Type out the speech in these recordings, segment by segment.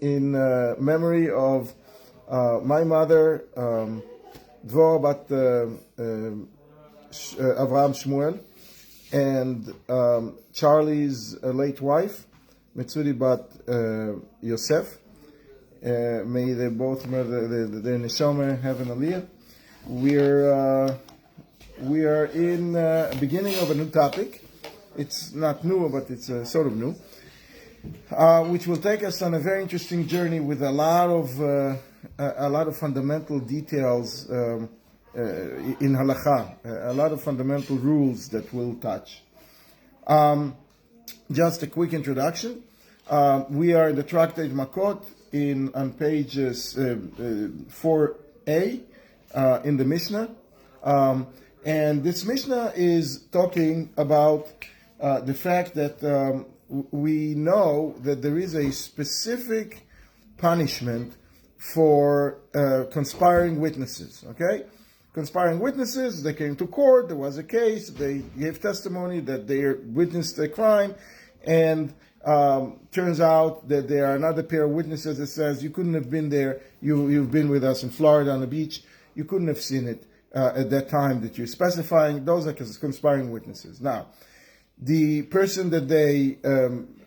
in memory of my mother, Dvor Bat Avraham Shmuel, and Charlie's late wife, Metsuri Bat Yosef. May they both, their neshama have an aliyah. We are in the beginning of a new topic. It's not new, but it's sort of new, which will take us on a very interesting journey with a lot of fundamental details in halacha, a lot of fundamental rules that we'll touch. Just a quick introduction. We are in the Tractate Makkot on pages 4a in the Mishnah. And this Mishnah is talking about the fact that we know that there is a specific punishment for conspiring witnesses, okay? Conspiring witnesses, they came to court, there was a case, they gave testimony that they witnessed a crime, and turns out that there are another pair of witnesses that says, you couldn't have been there, you've been with us in Florida on the beach, you couldn't have seen it at that time that you're specifying. Those are conspiring witnesses. Now, the person that they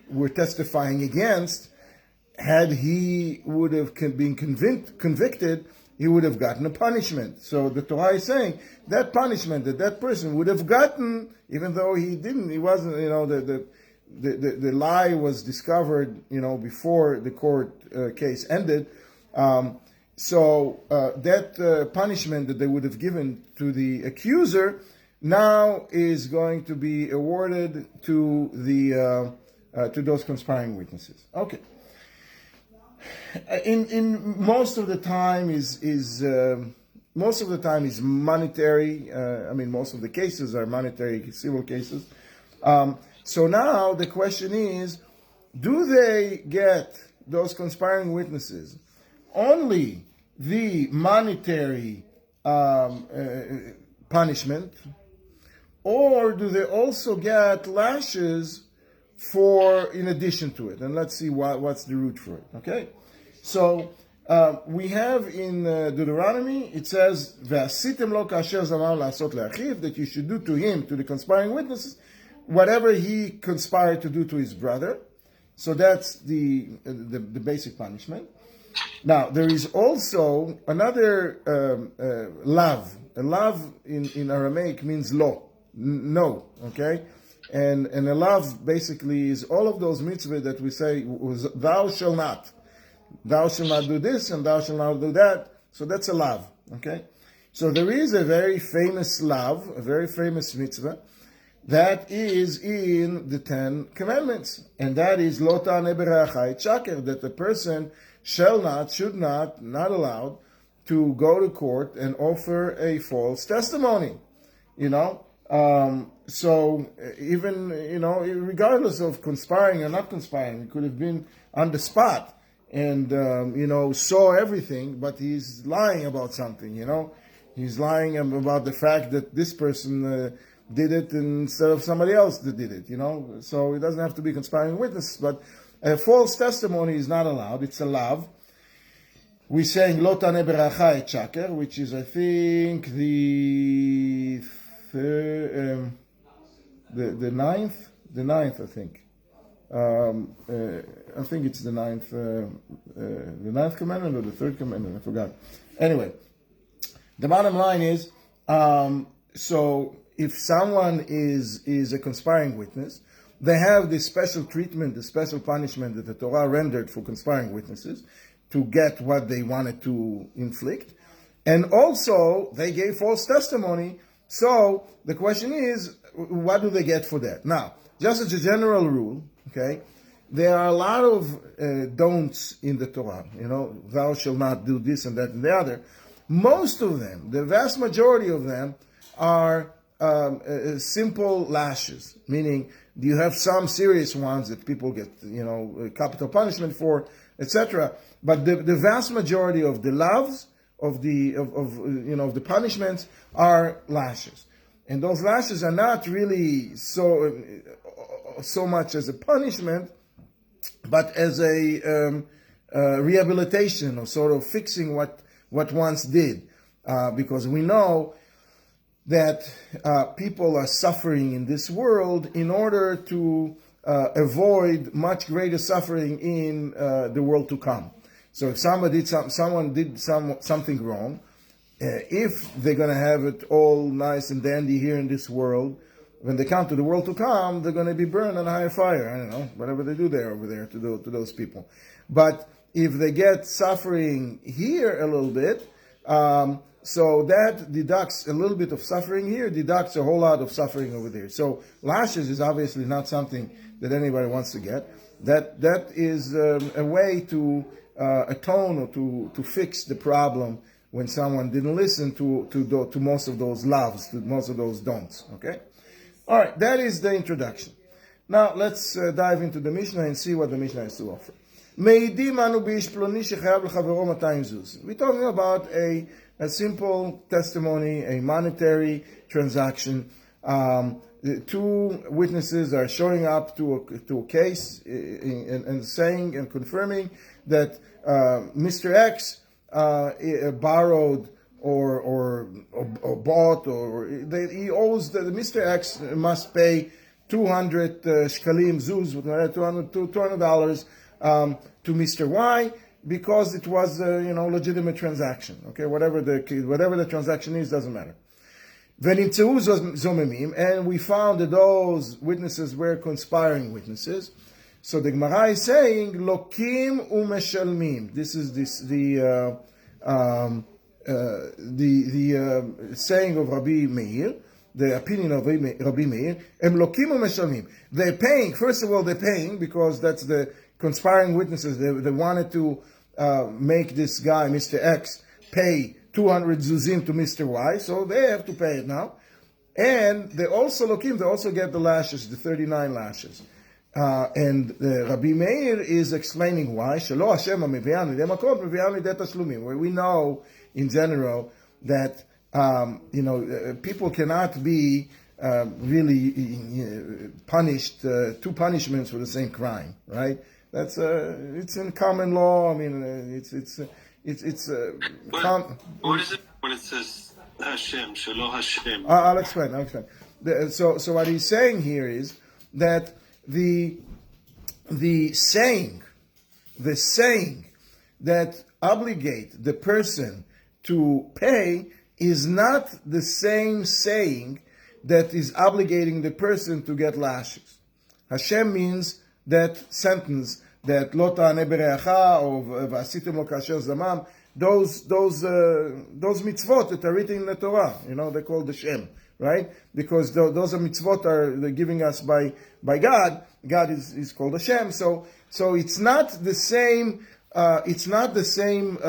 were testifying against, had he would have been convicted, he would have gotten a punishment. So the Torah is saying that punishment that person would have gotten, even though he wasn't, the lie was discovered, before the court case ended. So that punishment that they would have given to the accuser now is going to be awarded to to those conspiring witnesses. Okay. In most of the time is monetary. Most of the cases are monetary civil cases. So now the question is, do they get, those conspiring witnesses, only the monetary punishment, or do they also get lashes in addition to it? And let's see what's the root for it, okay? So we have in Deuteronomy, it says, "Ve'asitem lo kasher zamar la'asot le'achiv," that you should do to him, to the conspiring witnesses, whatever he conspired to do to his brother. So that's the basic punishment. Now, there is also another lav. A lav in Aramaic means lo, no, okay? And a lav basically is all of those mitzvahs that we say, thou shall not. Thou shall not do this and thou shall not do that. So that's a lav, okay? So there is a very famous lav, a very famous mitzvah, that is in the 10 Commandments. And that is lo ta'aneh b're'acha et shaker, that the person should not allowed to go to court and offer a false testimony. So even, regardless of conspiring or not conspiring, it could have been on the spot and, saw everything, but he's lying about something, He's lying about the fact that this person did it instead of somebody else that did it, So it doesn't have to be conspiring witnesses, but a false testimony is not allowed. It's a lav. We're saying lo ta'aneh b're'acha et shaker, which is, I think, the ninth, I think. I think it's the ninth commandment or the third commandment. I forgot. Anyway, the bottom line is, so if someone is a conspiring witness, they have this special treatment, the special punishment that the Torah rendered for conspiring witnesses to get what they wanted to inflict. And also, they gave false testimony. So the question is, what do they get for that? Now, just as a general rule, okay, there are a lot of don'ts in the Torah. Thou shalt not do this and that and the other. Most of them, the vast majority of them, are simple lashes, meaning you have some serious ones that people get, capital punishment for, etc. But the vast majority of the lavs, of the punishments, are lashes, and those lashes are not really so much as a punishment, but as a rehabilitation or sort of fixing what once did. Because we know that people are suffering in this world in order to avoid much greater suffering in the world to come. So if someone did something wrong, if they're going to have it all nice and dandy here in this world, when they come to the world to come, they're going to be burned on a higher fire. I don't know, whatever they do over there to those people. But if they get suffering here a little bit, so that deducts a little bit of suffering here, deducts a whole lot of suffering over there. So lashes is obviously not something that anybody wants to get. That is a way to atone or to fix the problem when someone didn't listen to most of those loves, to most of those don'ts. Okay? All right, that is the introduction. Now let's dive into the Mishnah and see what the Mishnah has to offer. We're talking about a simple testimony, a monetary transaction. The two witnesses are showing up to a case and saying and confirming that Mr. X borrowed or bought, or he owes Mr. X must pay 200 shkalim zuz, $200 to Mr. Y, because it was legitimate transaction. Okay, whatever the transaction is, doesn't matter. And we found that those witnesses were conspiring witnesses. So the Gemara is saying lokim umeshalmim. This is the saying of Rabbi Meir, the opinion of Rabbi Meir. Em lokim umeshalmim. They're paying. First of all, they're paying because that's the conspiring witnesses. They wanted to make this guy, Mr. X, pay 200 zuzim to Mr. Y, so they have to pay it now. And they also lokim, they also get the lashes, the 39 lashes. And Rabbi Meir is explaining why. Where we know in general that people cannot be really punished, two punishments for the same crime, right? That's it's in common law. I mean, what is it when it says Hashem, Shelo Hashem? I'll explain. So what he's saying here is that the saying that obligate the person to pay is not the same saying that is obligating the person to get lashes. Hashem means that sentence that lo ta'aneh bereacha or v'asitem lo kasher zamam, those mitzvot that are written in the Torah, they're called the Shem, right? Because those are mitzvot they're giving us by God. God is called Hashem. So it's not the same. It's not the same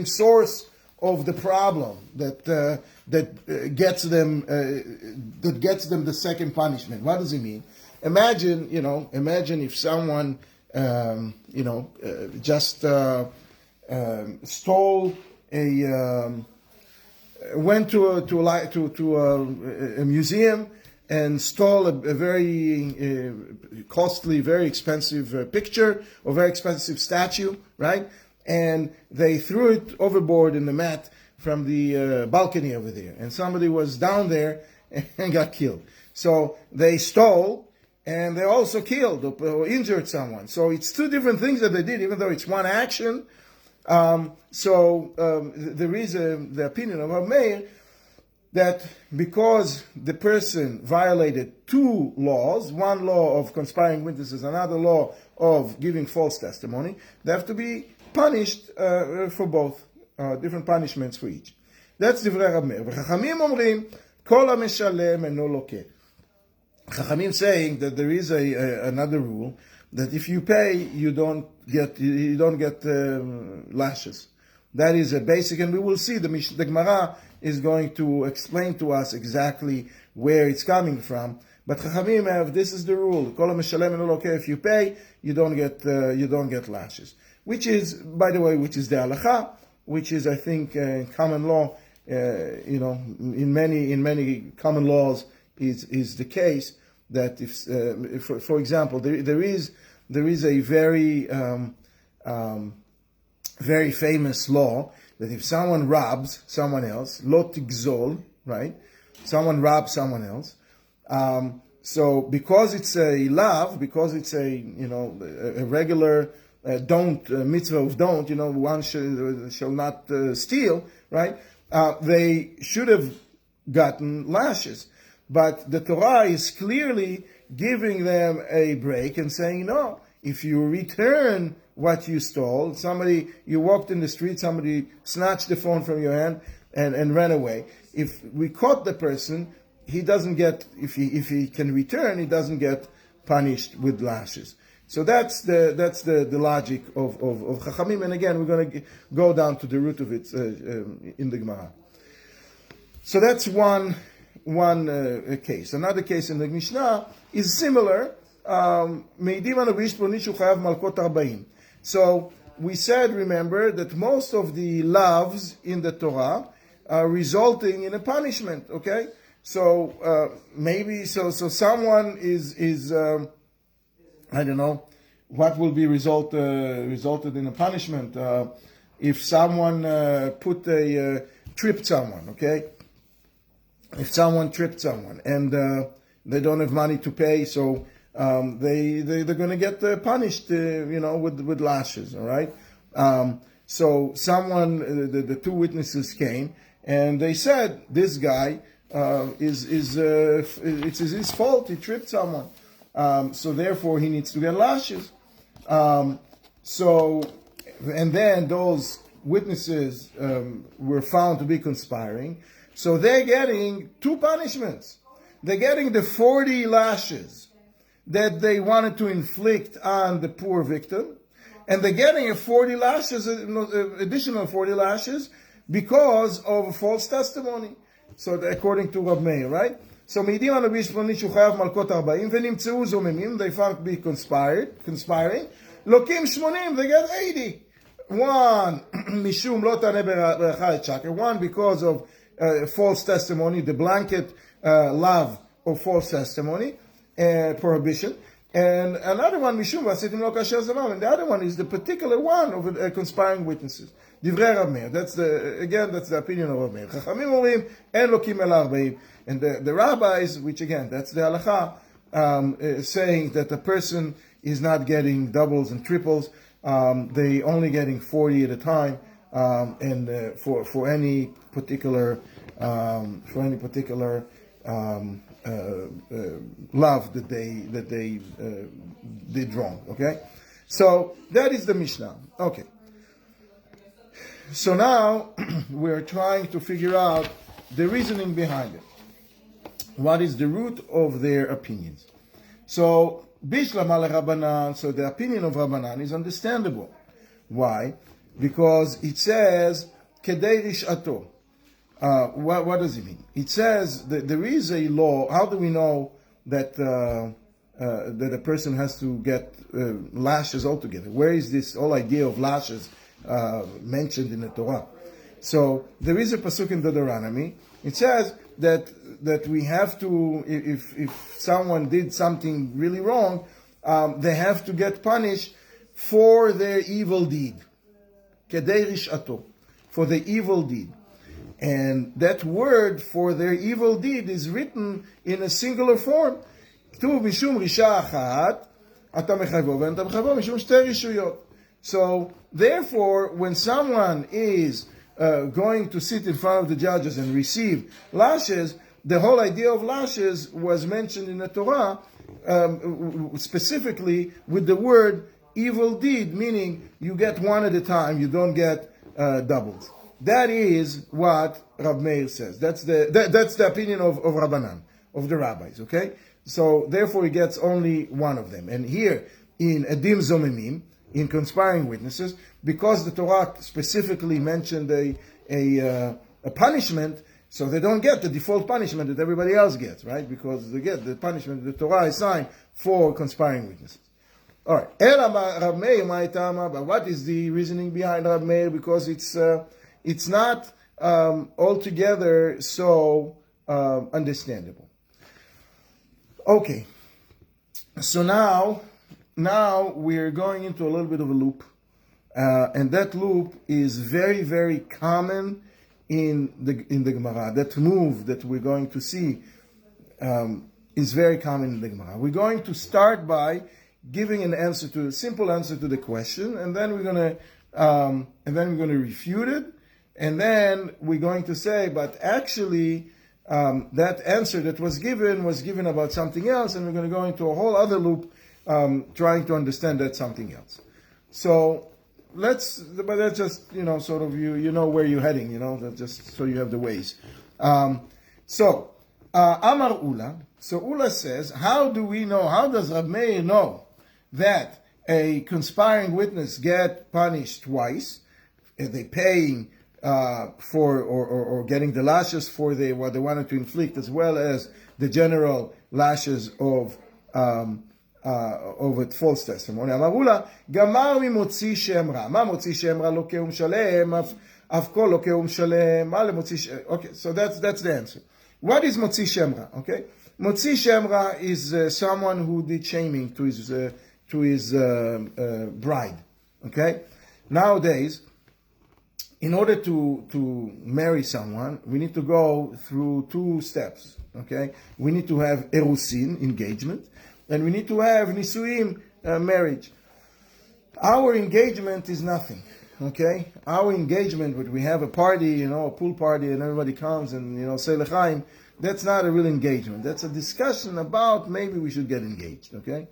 source of the problem that gets them the second punishment. What does it mean? Imagine if someone just stole went to a museum and stole a very costly, very expensive picture or very expensive statue, right? And they threw it overboard in the mat from the balcony over there. And somebody was down there and got killed. So they stole and they also killed or injured someone. So it's two different things that they did, even though it's one action. There is the opinion of Meir that because the person violated two laws, one law of conspiring witnesses, another law of giving false testimony, they have to be punished for both, different punishments for each. That's divrei Rab Meir. Chachamim omrim, kol ha-meshalem eno lokeh. Chachamim saying that there is another rule, that if you pay, you don't get lashes. That is a basic, and we will see the Gemara is going to explain to us exactly where it's coming from. But Chachamim have, this is the rule. Kol ha-meshalem eno lokeh. If you pay, you don't get lashes. Which is, by the way, which is the halacha, which is, I think, common law. In many common laws is the case that if for example, there is there is a very very famous law that if someone robs someone else, lo tigzol, right? Someone robs someone else. So because it's a lav, because it's a regular mitzvah of don't, one shall not steal, right? They should have gotten lashes. But the Torah is clearly giving them a break and saying, no, if you return what you stole, you walked in the street, somebody snatched the phone from your hand and ran away. If we caught the person, he doesn't get, if he can return, he doesn't get punished with lashes. So that's the logic of Chachamim. And again, we're going to go down to the root of it in the Gemara. So that's one case. Another case in the Mishnah is similar. So we said, remember, that most of the lavs in the Torah are resulting in a punishment. Okay, so maybe someone is I don't know what will be resulted in a punishment if someone tripped someone. Okay. If someone tripped someone and they don't have money to pay, so they're going to get punished, with lashes. All right. So someone, the two witnesses came and they said this guy it's his fault. He tripped someone, so therefore he needs to get lashes. And then those witnesses were found to be conspiring. So they're getting two punishments. They're getting the 40 lashes that they wanted to inflict on the poor victim, and they're getting additional 40 lashes because of false testimony. So according to Rab Meir, right? So they found to be conspiring. Lokim shmonim, they get 80. One mishum lo taneh b'chayet shaker. One because of false testimony, the blanket lav of false testimony, prohibition, and another one mishum v'asitim lo kasher zavar, and the other one is the particular one of conspiring witnesses. Divrei Rab Meir. That's the opinion of Rab Meir. Chachamim orim en lokim el arba'im, and the rabbis, which again that's the halacha, saying that a person is not getting doubles and triples. They only getting 40 at a time, and for any particular love that they did wrong. Okay, so that is the Mishnah. Okay, so now we're trying to figure out the reasoning behind it. What is the root of their opinions? So Bishlam al Rabbanan. So the opinion of Rabbanan is understandable. Why? Because it says Kedei Rishato. What does it mean? It says that there is a law. How do we know that a person has to get lashes altogether? Where is this whole idea of lashes mentioned in the Torah? So there is a pasuk in Deuteronomy. It says that we have to, if someone did something really wrong, they have to get punished for their evil deed. Kedei rishato, for the evil deed. And that word for their evil deed is written in a singular form. כתוב משום רישה אחת, אתה מחייבו, ואתה מחייבו משום שתי רישויות. So, therefore, when someone is going to sit in front of the judges and receive lashes, the whole idea of lashes was mentioned in the Torah, specifically with the word evil deed, meaning you get one at a time, you don't get doubles. That is what Rab Meir says. That's the opinion of Rabbanan, of the rabbis, okay? So, therefore, he gets only one of them. And here, in Edim Zomemim, in conspiring witnesses, because the Torah specifically mentioned a punishment, so they don't get the default punishment that everybody else gets, right? Because they get the punishment the Torah assigned for conspiring witnesses. All right. Rab Meir, but what is the reasoning behind Rab Meir? Because it's not altogether so understandable. Okay. So now now we're going into a little bit of a loop. And that loop is very, very common in the Gemara. That move that we're going to see is very common in the Gemara. We're going to start by giving a simple answer to the question, and then we're going to refute it, and then we're going to say, but actually that answer that was given about something else, and we're going to go into a whole other loop trying to understand that something else. So but that's just, sort of you know where you're heading, that's just so you have the ways. Amar Ula. So Ula says, how does Rab Meir know that a conspiring witness get punished twice? Are they paying for or getting the lashes for what they wanted to inflict, as well as the general lashes of a false testimony? אמר אולה, גמר ממוציא שם רע. מה מוציא שם רע? לוקה ומשלם, אף כל לוקה ומשלם. מה למוציא שם? Okay, so that's the answer. What is מוציא שם רע? Okay, מוציא שם רע is someone who did shaming to his bride. Okay, nowadays, in order to marry someone, we need to go through 2 steps. Okay, we need to have erusin, engagement, and we need to have nisuim, marriage. Our engagement is nothing. Okay, our engagement, when we have a party, a pool party, and everybody comes and say lechaim, that's not a real engagement. That's a discussion about maybe we should get engaged. Okay,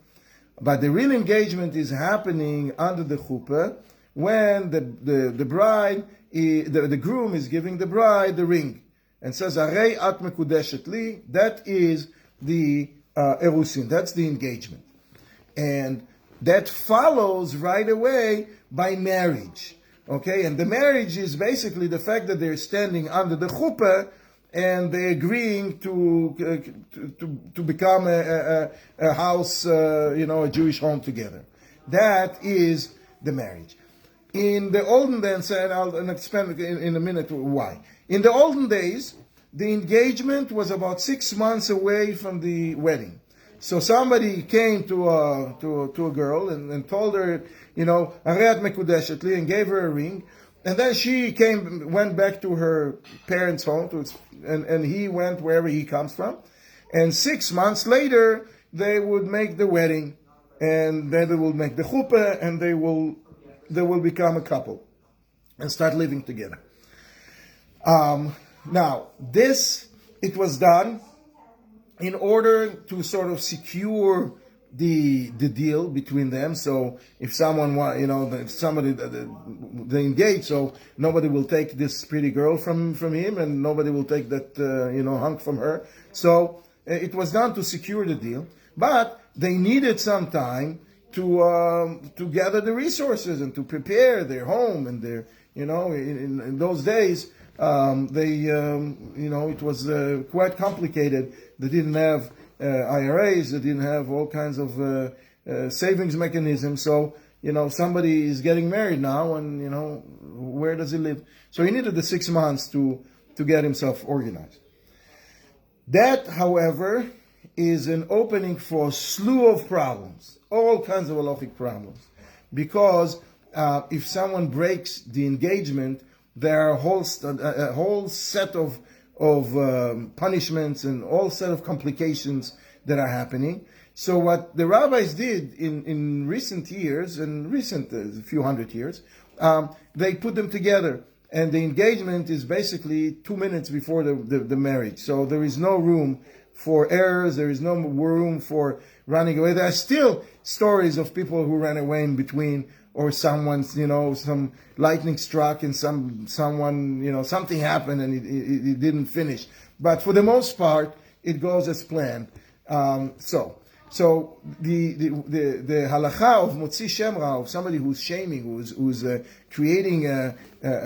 but the real engagement is happening under the chuppah when the bride, the groom is giving the bride the ring and says, "Arei at mekudeshet li." That is the erusin. That's the engagement, and that follows right away by marriage. Okay, and the marriage is basically the fact that they're standing under the chuppah and they're agreeing to become a house, a Jewish home together. That is the marriage. In the olden days, and I'll expand in a minute why. In the olden days, the engagement was about 6 months away from the wedding. So somebody came to a girl and told her, Areat Mekudeshet Li, and gave her a ring. And then she went back to her parents' home, and he went wherever he comes from. And 6 months later, they would make the wedding, and then they will make the chuppah, and they will become a couple and start living together. Now, it was done in order to sort of secure the deal between them. So if someone they engage, so nobody will take this pretty girl from him, and nobody will take that hunk from her. So it was done to secure the deal, but they needed some time to gather the resources and to prepare their home and their in those days it was quite complicated. They didn't have IRAs. They didn't have all kinds of savings mechanisms. So somebody is getting married now, and where does he live? So he needed the 6 months to get himself organized. That, however, is an opening for a slew of problems, all kinds of halachic problems, because if someone breaks the engagement, there are a whole set of punishments and all set of complications that are happening. So what the rabbis did in recent years, a few hundred years, they put them together. And the engagement is basically 2 minutes before the marriage. So there is no room for errors. There is no room for running away. There are still stories of people who ran away in between, or someone's, some lightning struck and someone, something happened and it didn't finish. But for the most part, it goes as planned. So the halacha of motzi shem ra, of somebody who's shaming, who's creating a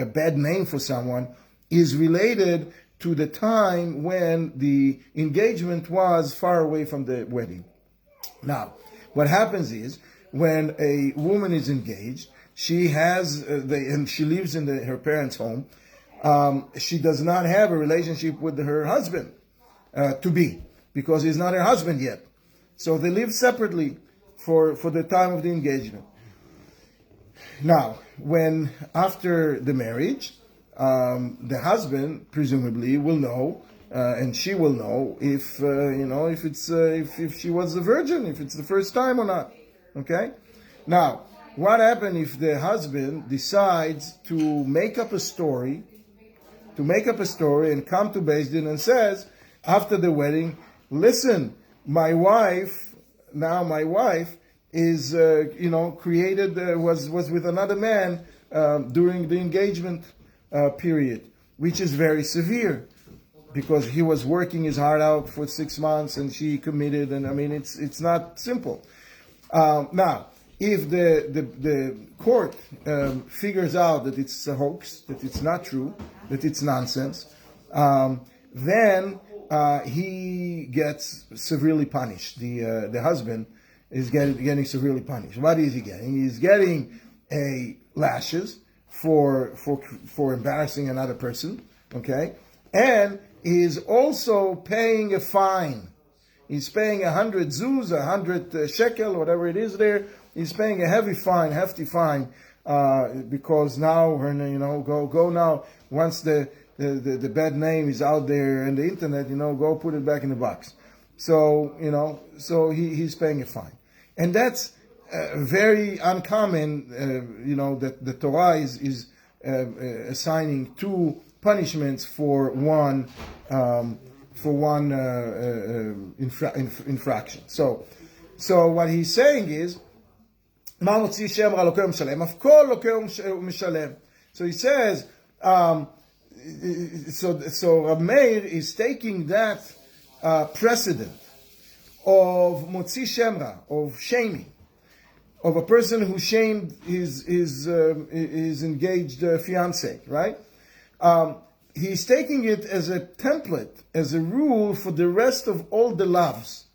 bad name for someone, is related to the time when the engagement was far away from the wedding. Now, what happens is, when a woman is engaged, she has and she lives in her parents' home. She does not have a relationship with her husband to be, because he's not her husband yet. So they live separately for the time of the engagement. Now, when after the marriage, the husband presumably will know, and she will know if if she was a virgin, if it's the first time or not. Okay. Now, what happens if the husband decides to make up a story, and come to Beis Din and says after the wedding, listen, my wife is created was with another man during the engagement period, which is very severe because he was working his heart out for 6 months and she committed, and I mean it's not simple. Now, if the court figures out that it's a hoax, that it's not true, that it's nonsense, then he gets severely punished. The husband is getting severely punished. What is he getting? He's getting lashes for embarrassing another person, okay? And he's also paying a fine. He's paying 100 zuz, 100 shekel, whatever it is there. He's paying a hefty fine, because now, go now. Once the bad name is out there in the internet, go put it back in the box. So, he's paying a fine. And that's very uncommon, that the Torah is assigning 2 punishments for one infraction. So what he's saying is, so he says, so Rav Meir is taking that precedent of motzi shemra, of shaming, of a person who shamed his engaged fiancé, right? He's taking it as a template, as a rule for the rest of all the loves,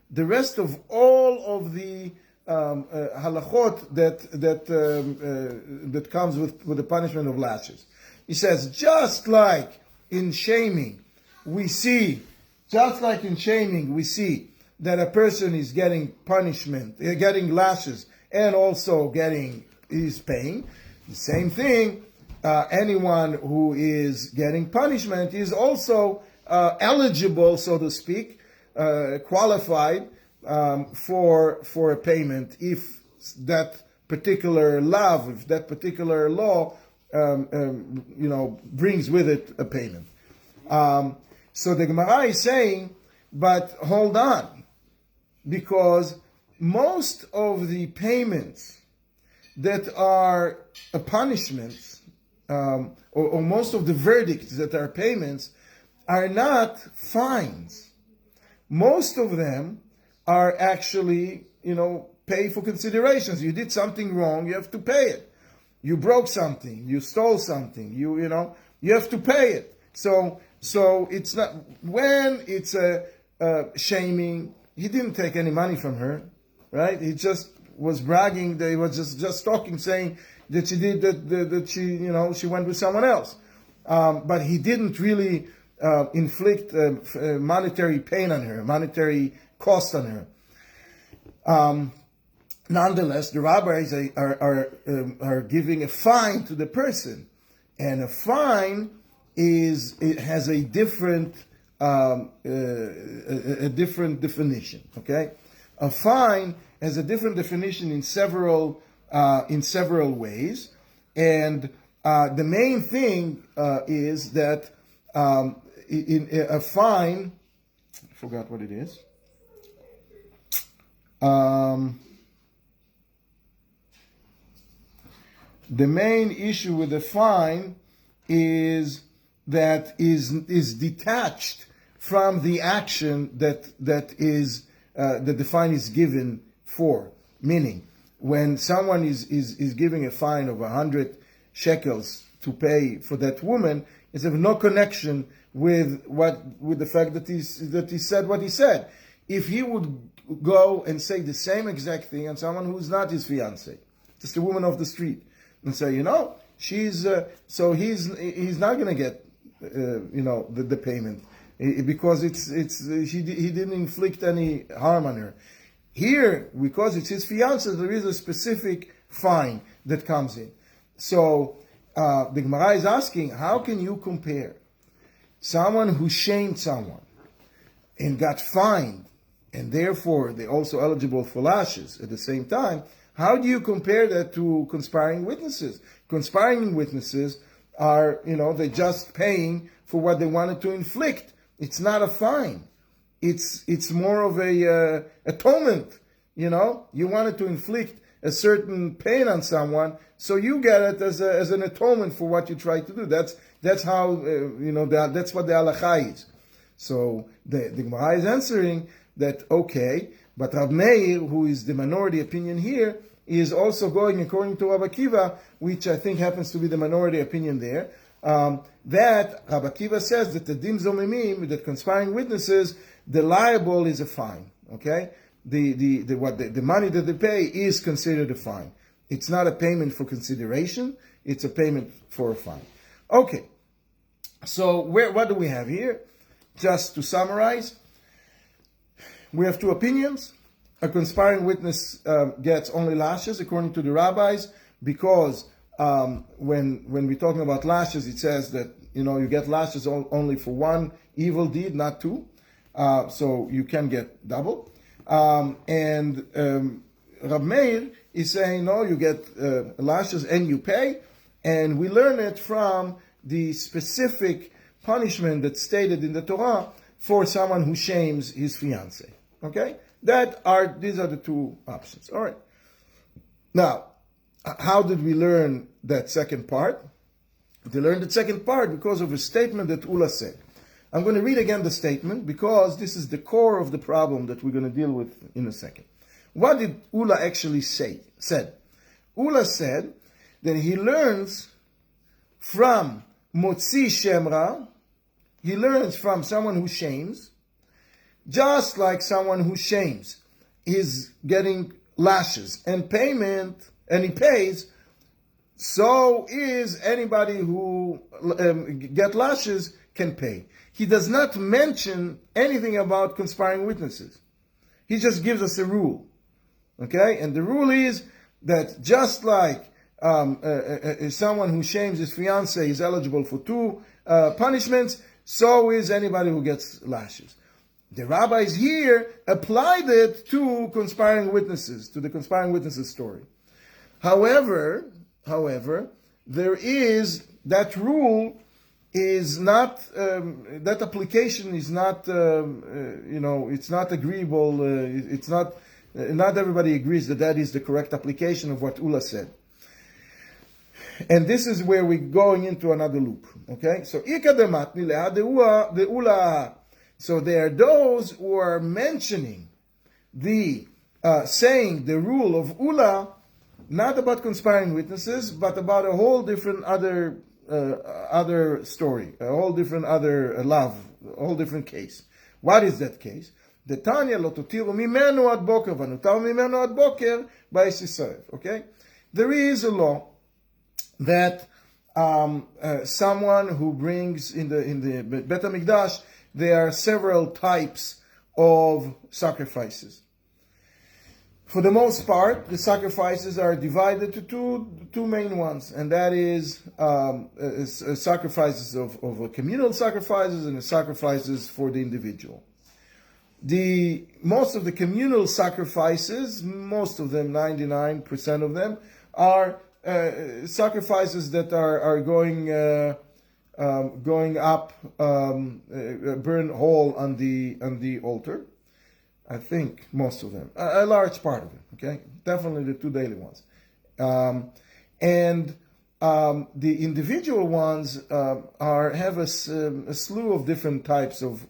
the rest of all of the halachot that comes with the punishment of lashes. He says, just like in shaming, we see that a person is getting punishment, getting lashes, and also is paying. The same thing, anyone who is getting punishment is also eligible, so to speak, qualified for a payment if that particular love, if that particular law, brings with it a payment. So the Gemara is saying, but hold on, because most of the payments that are punishments, or most of the verdicts that are payments, are not fines. Most of them are actually, pay for considerations. You did something wrong, you have to pay it. You broke something, you stole something, you have to pay it. So it's not, when it's a shaming, he didn't take any money from her, right? He just was bragging, he was just talking, saying that she did that she went with someone else. But he didn't really inflict monetary pain on her, monetary cost on her. Nonetheless, the rabbis are giving a fine to the person, and a fine has a different definition. Okay, a fine has a different definition in several ways, and the main thing is that in a fine, I forgot what it is. The main issue with the fine is that is detached from the action that the fine is given for. Meaning, when someone is giving a fine of 100 shekels to pay for that woman, it's of no connection with the fact that he said what he said. If he would go and say the same exact thing on someone who's not his fiancée, just a woman off the street, and say, she's so he's not going to get the payment because he didn't inflict any harm on her. Here, because it's his fiancée, there is a specific fine that comes in. So the Gemara is asking, how can you compare someone who shamed someone and got fined, and therefore they're also eligible for lashes at the same time? How do you compare that to conspiring witnesses? Conspiring witnesses are, they're just paying for what they wanted to inflict. It's not a fine. It's more of a atonement. You wanted to inflict a certain pain on someone, so you get it as an atonement for what you tried to do. That's how that's what the halacha is. So the Gemara is answering that, okay, but Rab Meir, who is the minority opinion here, is also going according to Rabbi Akiva, which I think happens to be the minority opinion there. That Rabbi Akiva says that the dim zomimim, that conspiring witnesses, the liable is a fine. Okay, the money that they pay is considered a fine. It's not a payment for consideration; it's a payment for a fine. Okay, so what do we have here? Just to summarize, we have two opinions. A conspiring witness gets only lashes according to the rabbis, because when we're talking about lashes, it says that you get lashes only for one evil deed, not two. So you can get double. And Rab Meir is saying, no, you get lashes and you pay. And we learn it from the specific punishment that's stated in the Torah for someone who shames his fiancée. Okay? These are the two options. All right. Now, how did we learn that second part? We learned the second part because of a statement that Ula said. I'm going to read again the statement because this is the core of the problem that we're going to deal with in a second. What did Ula actually said? Ula said that he learns from Motzi Shemra, he learns from someone who shames, just like someone who shames is getting lashes and payment, and he pays, so is anybody who get lashes can pay. He does not mention anything about conspiring witnesses. He just gives us a rule. Okay? And the rule is that just like someone who shames his fiancé is eligible for two punishments, so is anybody who gets lashes. The rabbis here applied it to conspiring witnesses, to the conspiring witnesses story. However, there is, that rule is not, that application is not, it's not agreeable, it's not everybody agrees that is the correct application of what Ula said. And this is where we're going into another loop, okay? So, so there are those who are mentioning saying the rule of Ula, not about conspiring witnesses, but about a whole different other story, a whole different other love, a whole different case. What is that case? The Tanya lo tutiru mimenu ad boker v'nutar mimenu ad boker ba'is Yisrael. Okay, there is a law that someone who brings in the Bet HaMikdash, there are several types of sacrifices. For the most part, the sacrifices are divided to two main ones, and that is sacrifices of communal sacrifices and the sacrifices for the individual. Most of the communal sacrifices, most of them, 99% of them, are sacrifices that are going up, burn whole on the altar. I think most of them, a large part of it. Okay, definitely the two daily ones, and the individual ones have a slew of different types of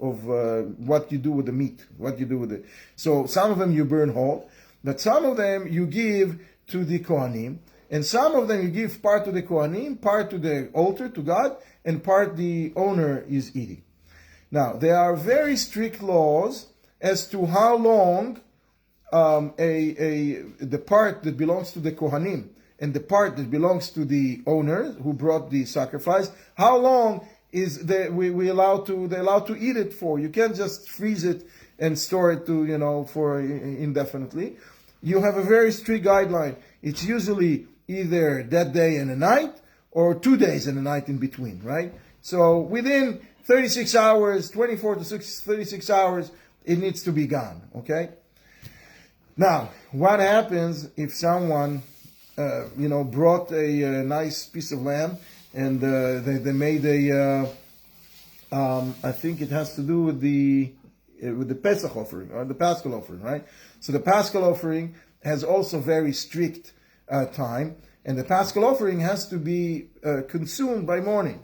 what you do with the meat, what you do with it. So some of them you burn whole, but some of them you give to the Kohanim, and some of them you give part to the Kohanim, part to the altar, to God, and part the owner is eating. Now, there are very strict laws as to how long the part that belongs to the Kohanim and the part that belongs to the owner who brought the sacrifice, how long is they're allowed to eat it for. You can't just freeze it and store it to, for indefinitely. You have a very strict guideline. It's usually either that day and a night or 2 days and a night in between, right? So within 36 hours, 24 to 36 hours, it needs to be gone, okay? Now, what happens if someone, brought a nice piece of lamb and they made I think it has to do with the Pesach offering or the Paschal offering, right? So the Paschal offering has also very strict time, and the Paschal offering has to be consumed by morning,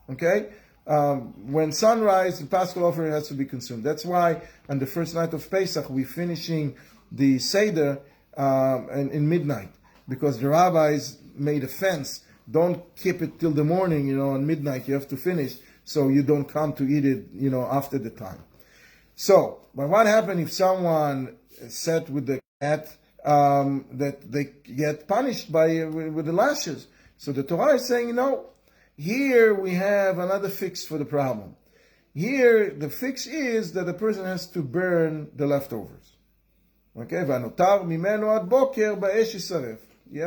okay? When sunrise, the Paschal offering has to be consumed. That's why on the first night of Pesach, we're finishing the Seder in midnight, because the rabbis made a fence. Don't keep it till the morning, on midnight you have to finish, so you don't come to eat it, after the time. So, but what happened if someone sat with the cat, that they get punished with the lashes? So the Torah is saying, here we have another fix for the problem. Here, the fix is that the person has to burn the leftovers. Okay, v'anotar mimenu ad boker ba'esh yisaref. We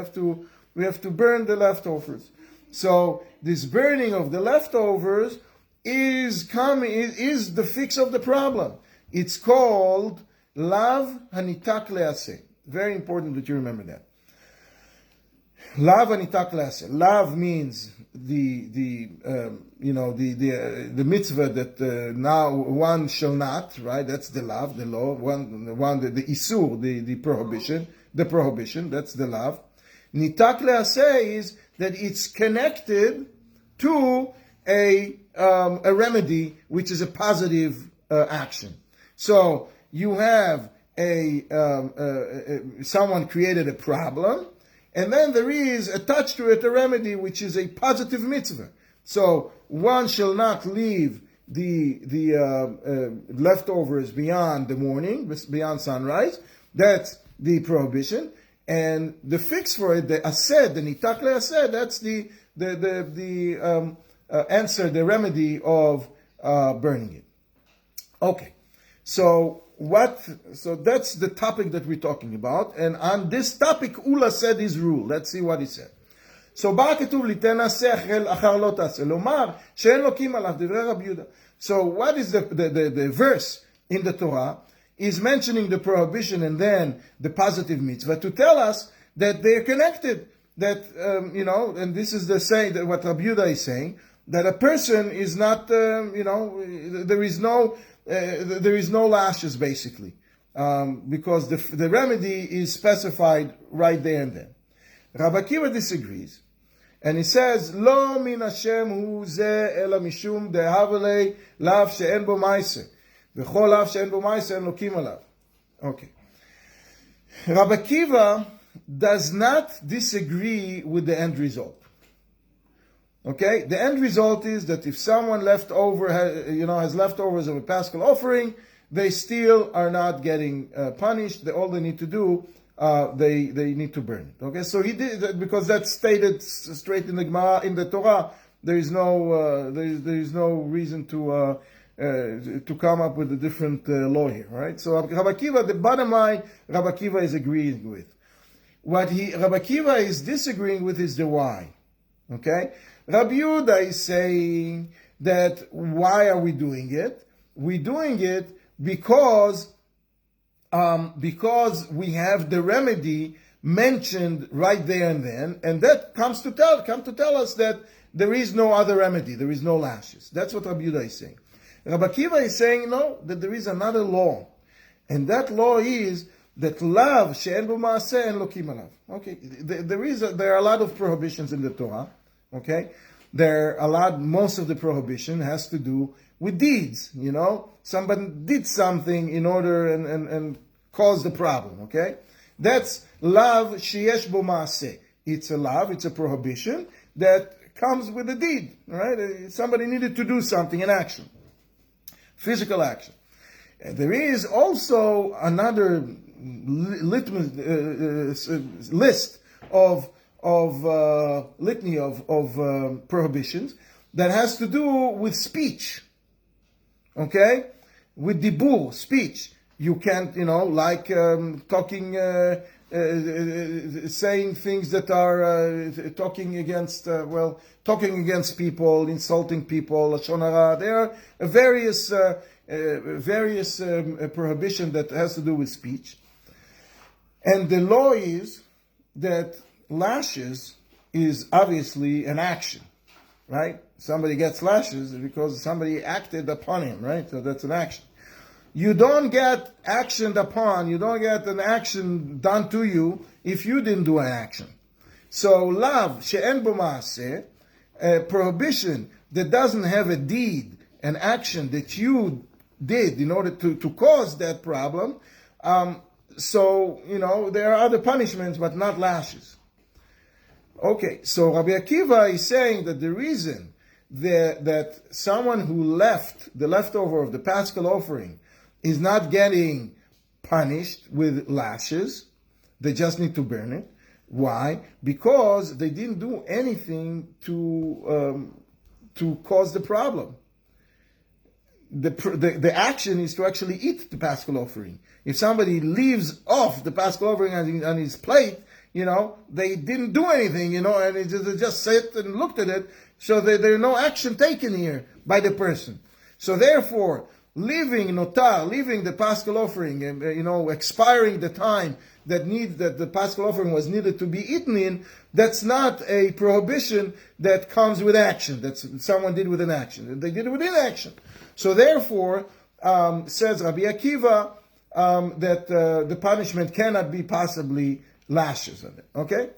have to burn the leftovers. So this burning of the leftovers is the fix of the problem. It's called lav hanitak leaseh. Very important that you remember that. Lav hanitak leaseh. Lav means the mitzvah that now one shall not, right? That's the lav, the law. The isur, the prohibition. The prohibition. That's the lav. Nitak leaseh is that it's connected to a remedy, which is a positive action. So you have someone created a problem, and then there is attached to it a remedy, which is a positive mitzvah. So one shall not leave the leftovers beyond the morning, beyond sunrise. That's the prohibition. And the fix for it, the ased, the nitak leaseh, that's the answer, the remedy of burning it. Okay, so that's the topic that we're talking about, and on this topic, Ula said his rule. Let's see what he said. So בא כתוב ליתן השכל אחר לא תעשה, לומר שאין לוקים עליו דברי רבי יהודה. So what is the verse in the Torah is mentioning the prohibition and then the positive mitzvah to tell us that they're connected. That, and this is that what Rabbi Yehuda is saying, that a person is not, there is no lashes basically, because the remedy is specified right there and then. Rabbi Akiva disagrees, and he says, "Lo min Hashem hu ze ela mishum dehavale lav she'en bo ma'aseh, v'chol lav she'en bo ma'aseh en lokim alav." Okay. Rabbi Akiva does not disagree with the end result. Okay, the end result is that if someone has leftovers of a Paschal offering, they still are not getting punished. All they need to do, they need to burn it. Okay, so he did that because that's stated straight in the Gemara, in the Torah. There is no reason to come up with a different law here, right? So Rabbi Akiva, the bottom line, Rabbi Akiva is agreeing with. What Rabbi Akiva is disagreeing with is the why. Okay, Rabbi Yehuda is saying that why are we doing it? We're doing it because we have the remedy mentioned right there and then, and that comes to tell us that there is no other remedy, there is no lashes. That's what Rabbi Yehuda is saying. Rabbi Akiva is saying no, that there is another law, and that law is that lav she'en bo ma'aseh en lokim alav. Okay, there are a lot of prohibitions in the Torah. Okay, most of the prohibition has to do with deeds. Somebody did something in order and caused the problem. Okay, that's lav sheyesh bo ma'aseh. It's a lav, it's a prohibition that comes with a deed. Right? Somebody needed to do something, an action, physical action. And there is also another list of litany of prohibitions that has to do with speech. Okay, with dibur, speech. You can't, like talking, saying things that are talking against people, insulting people, lashon hara. There are various prohibition that has to do with speech. And the law is that lashes is obviously an action, right? Somebody gets lashes because somebody acted upon him, right? So that's an action. You don't get actioned upon, you don't get an action done to you if you didn't do an action. So lav she'en bo ma'aseh, a prohibition that doesn't have a deed, an action that you did in order to cause that problem. So, there are other punishments, but not lashes. Okay, so Rabbi Akiva is saying that the reason that someone who left the leftover of the Paschal offering is not getting punished with lashes, they just need to burn it. Why? Because they didn't do anything to cause the problem. The action is to actually eat the Paschal offering. If somebody leaves off the Paschal offering on his plate, they didn't do anything, and they just sat and looked at it, so there's no action taken here by the person. So therefore, leaving the Paschal offering, expiring the time that the Paschal offering was needed to be eaten in, that's not a prohibition that comes with action, that someone did with an action. They did it with inaction. So therefore, says Rabbi Akiva, that the punishment cannot be possibly lashes of it. Okay?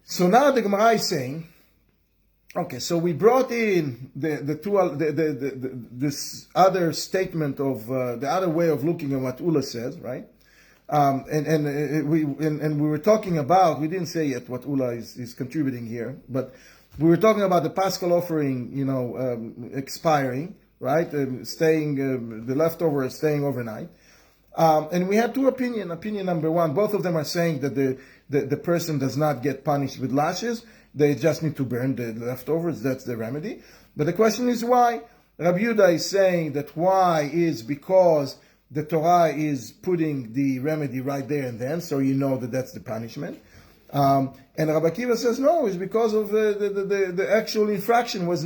So now the Gemara is saying, okay, so we brought in this other statement of the other way of looking at what Ula says, right? We were talking about, we didn't say yet what Ula is contributing here, but we were talking about the Paschal offering, expiring, right? Staying, the leftover is staying overnight. And we had two opinions. Opinion number one, both of them are saying that the person does not get punished with lashes. They just need to burn the leftovers. That's the remedy. But the question is why? Rabbi Yehuda is saying that why is because the Torah is putting the remedy right there and then, so that that's the punishment. And Rabbi Akiva says no, it's because of the actual infraction was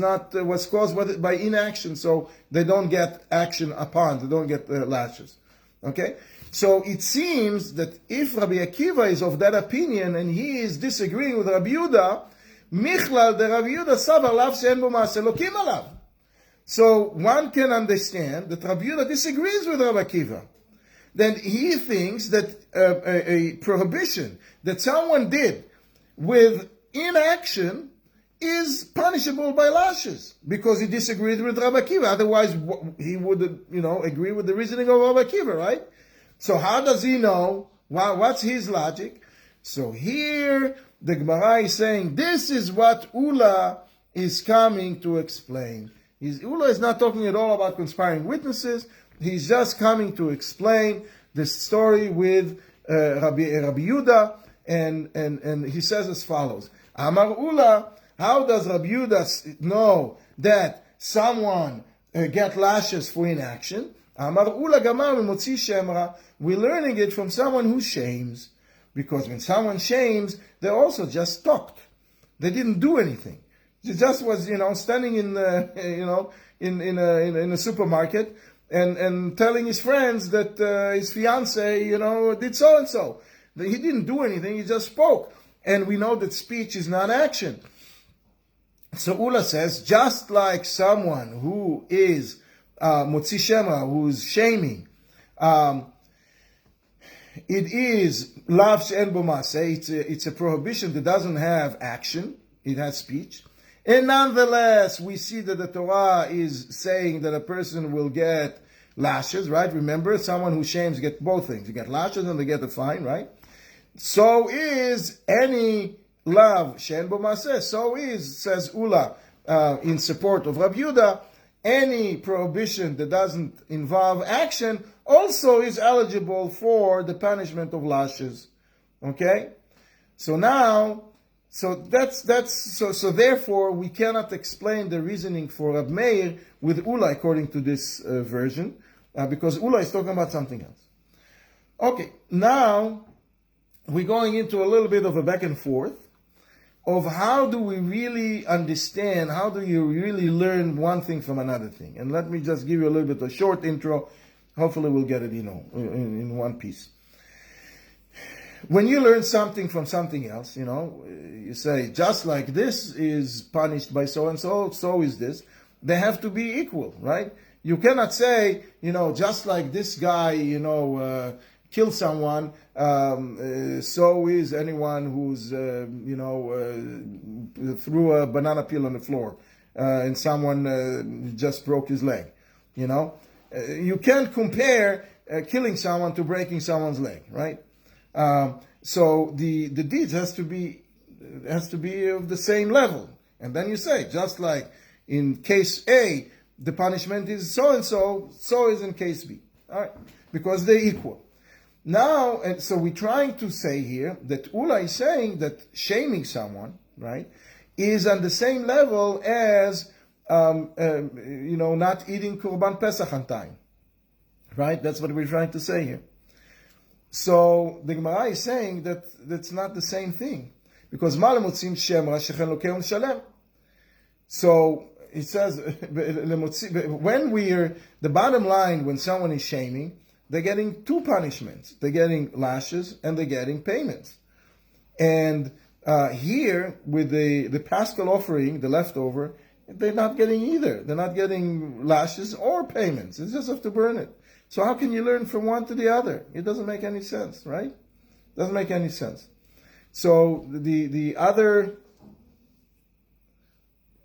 caused by inaction, so they don't get action upon, they don't get lashes. Okay? So it seems that if Rabbi Akiva is of that opinion and he is disagreeing with Rabbi Yehuda, Michlal de Rabbi Yehuda savar lav she'en bo ma'aseh lokim alav. So one can understand that Rabbi Yehuda disagrees with Rabbi Akiva. Then he thinks that a prohibition that someone did with inaction is punishable by lashes because he disagreed with Rabbi Akiva. Otherwise, he would, agree with the reasoning of Rabbi Akiva, right? So how does he know? What's his logic? So here, the Gemara is saying, this is what Ula is coming to explain. Ula is not talking at all about conspiring witnesses. He's just coming to explain the story with Rabbi Yehuda, and he says as follows: Amar Ula, how does Rabbi Yehuda know that someone get lashes for inaction? Amar Ula gamar mimotzi shemra. We're learning it from someone who shames, because when someone shames, they also just talked. They didn't do anything. He just was, standing in a supermarket and telling his friends that his fiance, did so and so. He didn't do anything. He just spoke, and we know that speech is not action. So Ula says, just like someone who is motzi shemra, who is shaming, it is lav she'en bo ma'aseh. It's a prohibition that doesn't have action. It has speech. And nonetheless, we see that the Torah is saying that a person will get lashes, right? Remember, someone who shames gets both things. You get lashes and they get a fine, right? So is any lav she'en bo ma'aseh. So is, says Ula, in support of Rabbi Yehuda, any prohibition that doesn't involve action also is eligible for the punishment of lashes. Okay? So now, so therefore we cannot explain the reasoning for Rab Meir with Ula according to this version. because Ula is talking about something else. Okay, now we're going into a little bit of a back and forth of how do we really understand, how do you really learn one thing from another thing. And let me just give you a little bit of a short intro. Hopefully we'll get it, in one piece. When you learn something from something else, you say, just like this is punished by so-and-so, so is this. They have to be equal, right? You cannot say, just like this guy, killed someone, so is anyone who's, threw a banana peel on the floor and someone just broke his leg, You can't compare killing someone to breaking someone's leg, right? So the deeds has to be of the same level. And then you say, just like in case A, the punishment is so-and-so, so is in case B. All right? Because they're equal. Now, and so we're trying to say here that Ula is saying that shaming someone, right, is on the same level as, not eating Korban Pesach on time. Right? That's what we're trying to say here. So the Gemara is saying that that's not the same thing. Because Malamutzim Shemra Shechen Lokeum Shalem. So it says, the bottom line, when someone is shaming, they're getting two punishments. They're getting lashes and they're getting payments. And here, with the Paschal offering, the leftover, they're not getting either. They're not getting lashes or payments. They just have to burn it. So how can you learn from one to the other? It doesn't make any sense, right? Doesn't make any sense. So the other...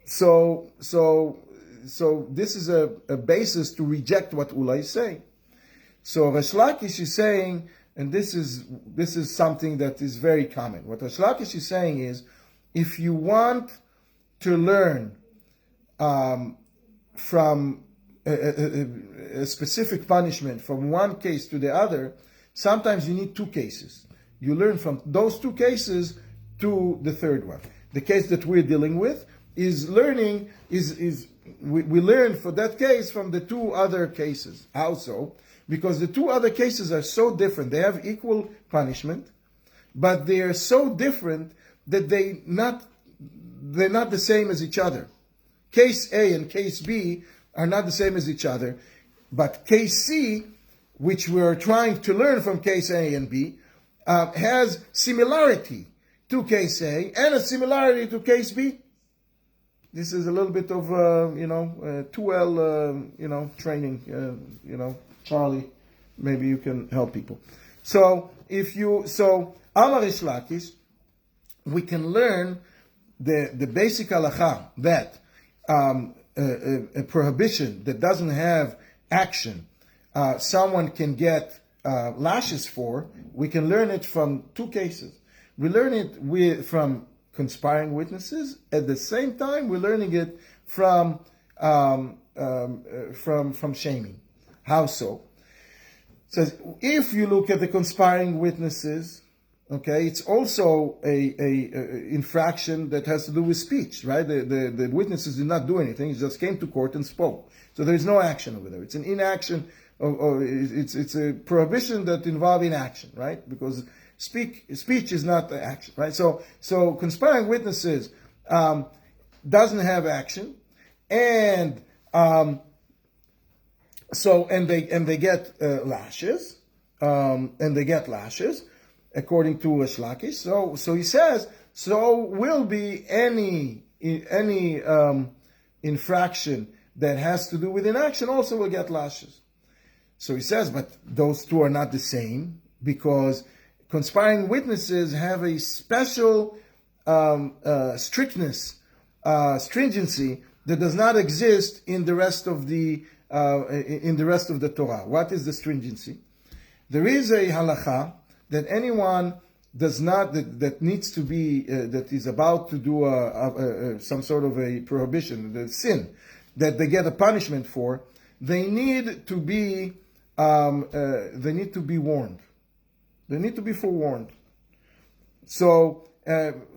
So this is a basis to reject what Ula is saying. So Resh Lakish is saying, and this is something that is very common. What Resh Lakish is saying is, if you want to learn from a specific punishment from one case to the other, sometimes you need two cases. You learn from those two cases to the third one. The case that we're dealing with is learning, we learn for that case from the two other cases. How so? Because the two other cases are so different. They have equal punishment, but they are so different that they're not the same as each other. Case A and case B are not the same as each other, but case C, which we're trying to learn from case A and B, has similarity to case A and a similarity to case B. This is a little bit of, 2L, training, Charlie, maybe you can help people. So, Amar Resh Lakish, we can learn the basic halacha that a prohibition that doesn't have action, someone can get lashes for. We can learn it from two cases. We learn it from conspiring witnesses. At the same time, we're learning it from shaming. How so? It says, if you look at the conspiring witnesses, okay, it's also a infraction that has to do with speech, right? The witnesses did not do anything; they just came to court and spoke. So there is no action over there. It's an inaction, or it's a prohibition that involves inaction, right? Because speech is not the action, right? So conspiring witnesses doesn't have action, and they get lashes, according to Resh Lakish. So he says, so will be any infraction that has to do with inaction also will get lashes. So he says, but those two are not the same, because conspiring witnesses have a special strictness, stringency that does not exist in the rest of the Torah. What is the stringency? There is a halacha that anyone that needs to be that is about to do some sort of a prohibition, the sin that they get a punishment for, they need to be warned. They need to be forewarned. So,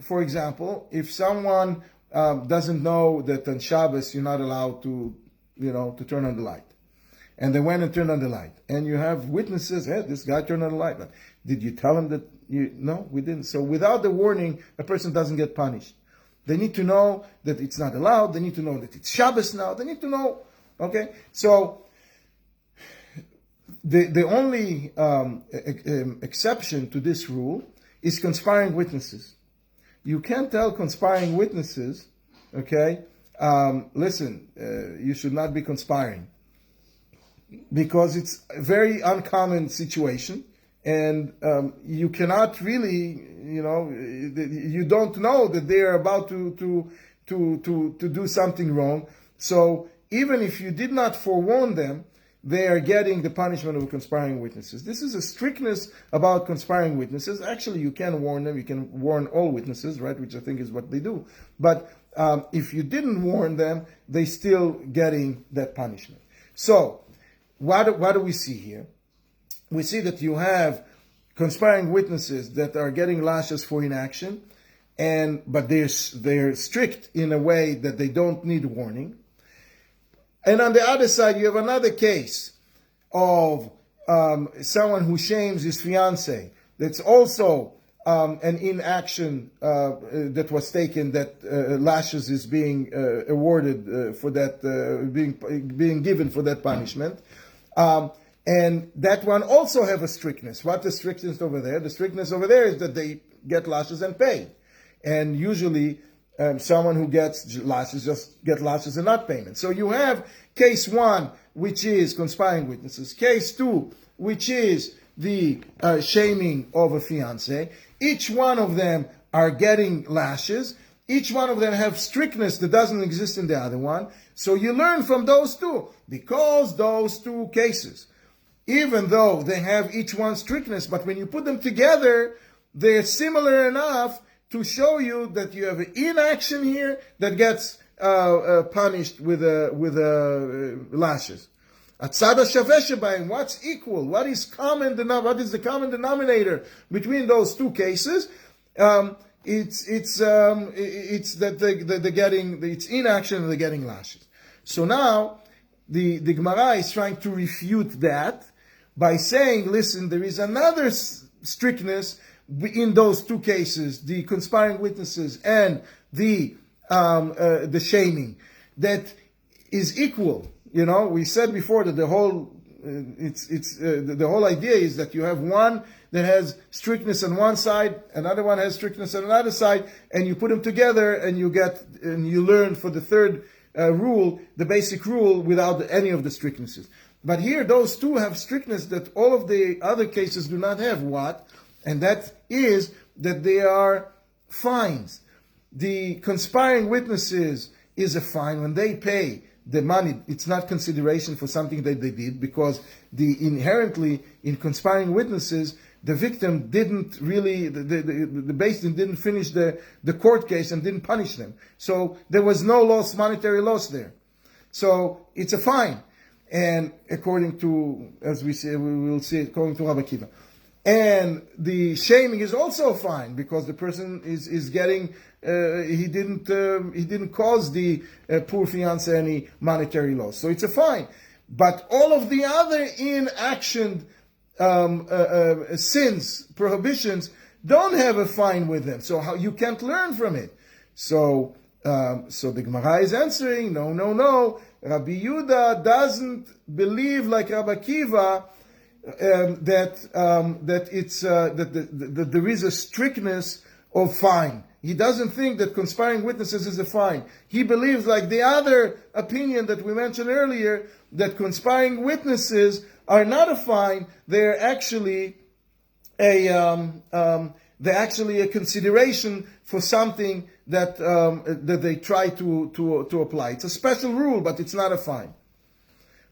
for example, if someone doesn't know that on Shabbos you're not allowed to turn on the light, and they went and turned on the light. And you have witnesses, hey, this guy turned on the light. But did you tell him that no, we didn't. So without the warning, a person doesn't get punished. They need to know that it's not allowed. They need to know that it's Shabbos now. They need to know, okay? So the only exception to this rule is conspiring witnesses. You can't tell conspiring witnesses, okay, listen, you should not be conspiring. Because it's a very uncommon situation. And you cannot really, you don't know that they are about to do something wrong. So even if you did not forewarn them, they are getting the punishment of conspiring witnesses. This is a strictness about conspiring witnesses. Actually, you can warn them. You can warn all witnesses, right? Which I think is what they do. But if you didn't warn them, they still getting that punishment. So what do we see here? We see that you have conspiring witnesses that are getting lashes for inaction, but they're strict in a way that they don't need warning. And on the other side, you have another case of someone who shames his fiancée. That's also an inaction that was taken, that lashes is being awarded for that, being given for that punishment. And that one also have a strictness. What the strictness over there? The strictness over there is that they get lashes and pay. And usually someone who gets lashes just get lashes and not payment. So you have case 1, which is conspiring witnesses. Case 2, which is the shaming of a fiancé. Each one of them are getting lashes. Each one of them have strictness that doesn't exist in the other one. So you learn from those two, because those two cases, even though they have each one strictness, but when you put them together, they're similar enough to show you that you have an inaction here that gets punished with lashes. Atzad ha'shaveh shebaim, what's equal? What is the common denominator between those two cases? It's that they're getting, it's inaction and they're getting lashes. So now the Gemara is trying to refute that by saying, listen, there is another strictness in those two cases, the conspiring witnesses and the shaming, that is equal. We said before that the whole idea is that you have one that has strictness on one side, another one has strictness on another side, and you put them together and you learn for the third rule, the basic rule, without any of the strictnesses. But here, those two have strictness that all of the other cases do not have. What? And that is that they are fines. The conspiring witnesses is a fine. When they pay the money, it's not consideration for something that they did, because inherently in conspiring witnesses, the victim didn't really, the Beis Din didn't finish the court case and didn't punish them. So there was no loss, monetary loss there. So it's a fine. And according to, as we say, we will see, according to Rabbi Akiva. And the shaming is also fine, because the person is getting, he didn't cause the poor fiancé any monetary loss. So it's a fine. But all of the other inaction sins, prohibitions, don't have a fine with them. So you can't learn from it. So the Gemara is answering, no. Rabbi Yehuda doesn't believe like Rabbi Akiva that there is a strictness of fine. He doesn't think that conspiring witnesses is a fine. He believes, like the other opinion that we mentioned earlier, that conspiring witnesses are not a fine. They're actually a consideration for something that they try to apply. It's a special rule, but it's not a fine.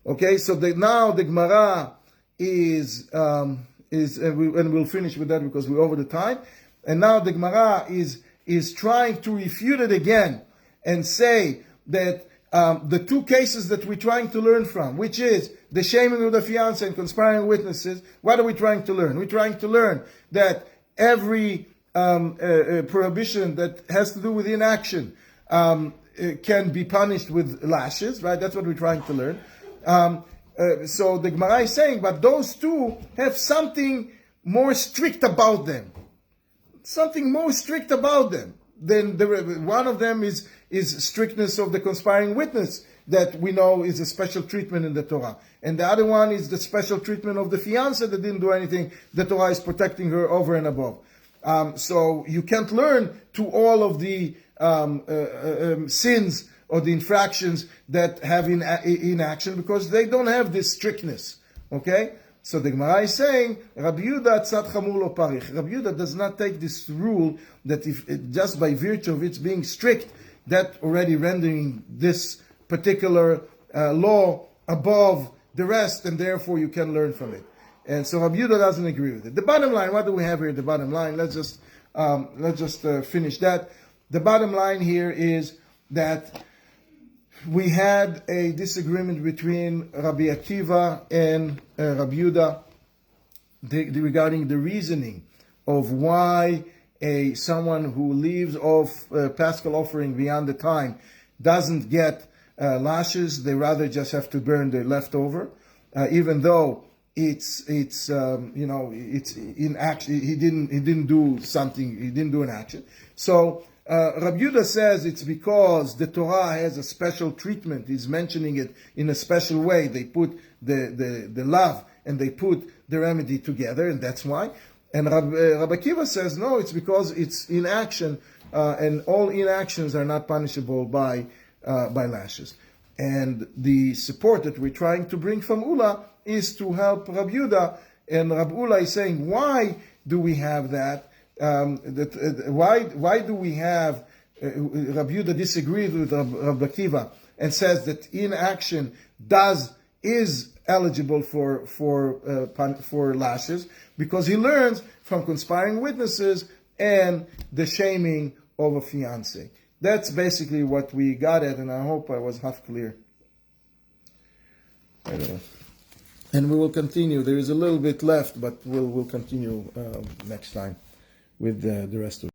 Okay, so now the Gemara is and we'll finish with that because we're over the time. And now the Gemara is trying to refute it again and say that the two cases that we're trying to learn from, which is the shaming of the fiancé and conspiring witnesses, what are we trying to learn? We're trying to learn that every prohibition that has to do with inaction can be punished with lashes, right? That's what we're trying to learn. so the Gemara is saying, but those two have something more strict about them. Something more strict about them. Then one of them is strictness of the conspiring witness that we know is a special treatment in the Torah. And the other one is the special treatment of the fiancé that didn't do anything. The Torah is protecting her over and above. So you can't learn to all of the sins or the infractions that have inaction because they don't have this strictness. Okay? So the Gemara is saying, Rabbi Yehuda tzad chamur lo parich. Rabbi Yehuda does not take this rule that if just by virtue of its being strict, that already rendering this particular law above the rest, and therefore you can learn from it. And so Rabbi Yehuda doesn't agree with it. The bottom line, what do we have here? The bottom line. Let's just finish that. The bottom line here is that we had a disagreement between Rabbi Akiva and Rabbi Yehuda regarding the reasoning of why someone who leaves off Paschal offering beyond the time doesn't get lashes. They rather just have to burn the leftover, even though it's in action. He didn't do something. He didn't do an action. So Rabbi Yehuda says it's because the Torah has a special treatment. He's mentioning it in a special way. They put the love and they put the remedy together, and that's why. And Rabbi Akiva says no, it's because it's inaction, and all inactions are not punishable by lashes. And the support that we're trying to bring from Ula is to help Rabbi Yehuda, and Rabbi Ula is saying, why do we have that? Why do we have Rabbi Yehuda disagreed with Rabbi Akiva and says that inaction is eligible for lashes, because he learns from conspiring witnesses and the shaming of a fiancé. That's basically what we got at, and I hope I was half clear. I don't know. And we will continue. There is a little bit left, but we'll continue next time with the rest of it.